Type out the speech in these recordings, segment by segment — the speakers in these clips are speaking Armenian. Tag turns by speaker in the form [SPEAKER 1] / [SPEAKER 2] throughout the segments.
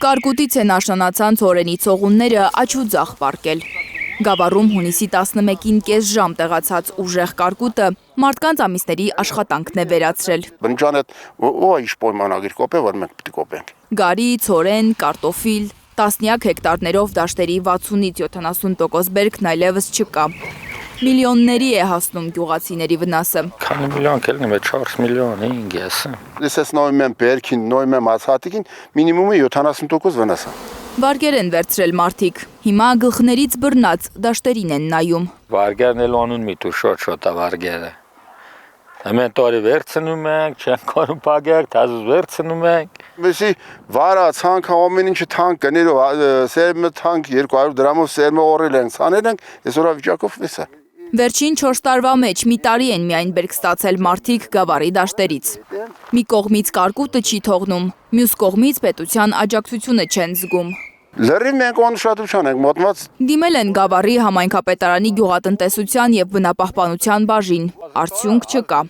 [SPEAKER 1] Կարկուտից է նաշնանացան ցորենի ցողունները աչուձախ պարկել։ Գավառում հունիսի 11-ին կես ժամ տեղացած ուժեղ կարկուտը մարդկանց ամիսների աշխատանքն է վերացրել։ Գարի, ցորեն, կարտոֆիլ, տասնյակ հեկտարներով դաշտերի 60-ից 70% բերքն այլևս չկա։ Միլիոնների է հասնում գյուղացիների վնասը։
[SPEAKER 2] Քանի միլիոն կելնի 4 միլիոն 5
[SPEAKER 3] Ես նոյմ եմ բերքին, նոյմ եմ ացհատիկին, մինիմումը 70% վնաս է։
[SPEAKER 1] Վարգեր են վերցրել մարդիկ, հիմա գլխներից բռնած դաշտերին են նայում։
[SPEAKER 2] Վարգերն էլ անուն մի տու շոտ է վարգերը։ Ամեն տարի վերցնում ենք, չենք կարում պագեք, թազուզ վերցնում ենք։
[SPEAKER 3] Մեսի վարա ցանկ ամեն ինչը թանկ կներով, սերմը թանկ 200 դրամով սերմը օրել են, ցանել ենք, այսօր վիճակով էսա։
[SPEAKER 1] Վերջին 4 տարվա մեջ մի տարի են միայն բերք ստացել մարդիկ գավառի դաշտերից։ Մի կողմից կարկուտը չի թողնում, մյուս կողմից պետության աջակցությունը չեն զգում։
[SPEAKER 3] Լրիվ մենք անուշադրության ենք մոտված։
[SPEAKER 1] Դիմել են Գավառի համայնքապետարանի գյուղատնտեսության եւ բնապահպանության բաժին, արդյունք չկա։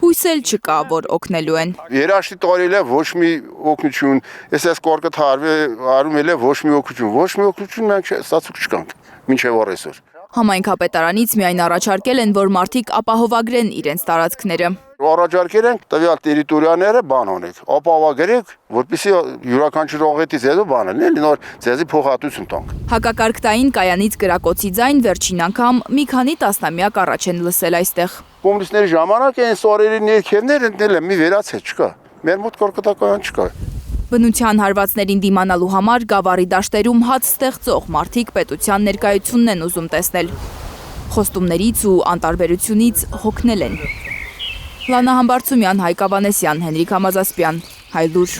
[SPEAKER 1] Հույս էլ չկա, որ օգնելու են։
[SPEAKER 3] Երաշտի տարել է ոչ մի օգնություն, այս կորկը արում էլ է ոչ մի օգնություն մենք ստացուկ չկանք, մինչև այսօր։
[SPEAKER 1] Համայնքապետարանից միայն առաջարկել են, որ մարդիկ ապահովագրեն իրենց տարածքները։
[SPEAKER 3] Առաջարկել ենք տվյալ տերիտորիաները բան անեք, ապահովագրեք, որպեսզի յուրաքանչյուր օղետից հետո բան են, էլի նոր ձեզի փոխհատուցում տանք։
[SPEAKER 1] Հակակարգտային կայանից կրակոցի ձայն վերջին անգամ մի քանի տասնամյակ առաջ են լսել այստեղ։
[SPEAKER 3] Կոմունիստների ժամանակ այն սորերի ներքևներ ընտնել են, մի վերացել չկա։ Մեր մոտ կարկտակայան չկա։
[SPEAKER 1] Բնության հարվածներին դիմանալու համար Գավառի դաշտերում հաց ստեղծող մարդիկ պետության ներկայությունն են ուզում տեսնել։ Խոստումներից ու անտարբերությունից հոգնել են։ Լանա Համբարձումյան, Հայկ Ավանեսյան, Հենրիկ Համազասպյան, Հայլուր։